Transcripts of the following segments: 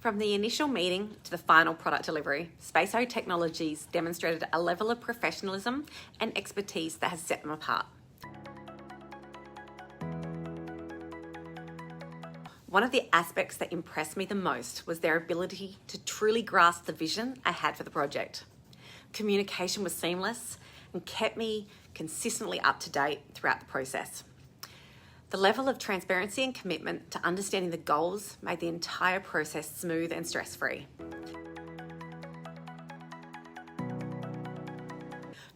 From the initial meeting to the final product delivery, Space-O Technologies demonstrated a level of professionalism and expertise that has set them apart. One of the aspects that impressed me the most was their ability to truly grasp the vision I had for the project. Communication was seamless and kept me consistently up to date throughout the process. The level of transparency and commitment to understanding the goals made the entire process smooth and stress-free.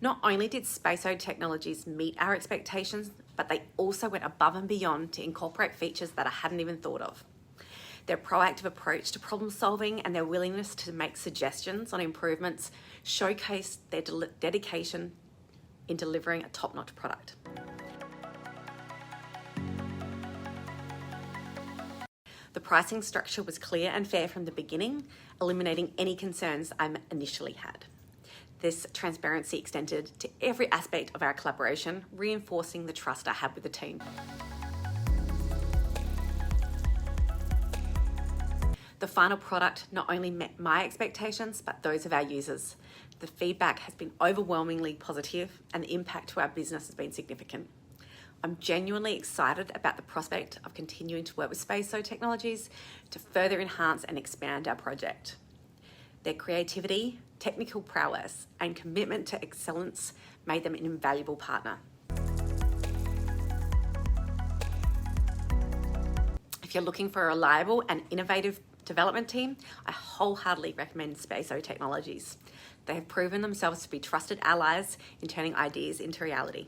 Not only did Space-O Technologies meet our expectations, but they also went above and beyond to incorporate features that I hadn't even thought of. Their proactive approach to problem solving and their willingness to make suggestions on improvements showcased their dedication in delivering a top-notch product. The pricing structure was clear and fair from the beginning, eliminating any concerns I initially had. This transparency extended to every aspect of our collaboration, reinforcing the trust I had with the team. The final product not only met my expectations, but those of our users. The feedback has been overwhelmingly positive and the impact to our business has been significant. I'm genuinely excited about the prospect of continuing to work with Space-O Technologies to further enhance and expand our project. Their creativity, technical prowess, and commitment to excellence made them an invaluable partner. If you're looking for a reliable and innovative development team, I wholeheartedly recommend Space-O Technologies. They have proven themselves to be trusted allies in turning ideas into reality.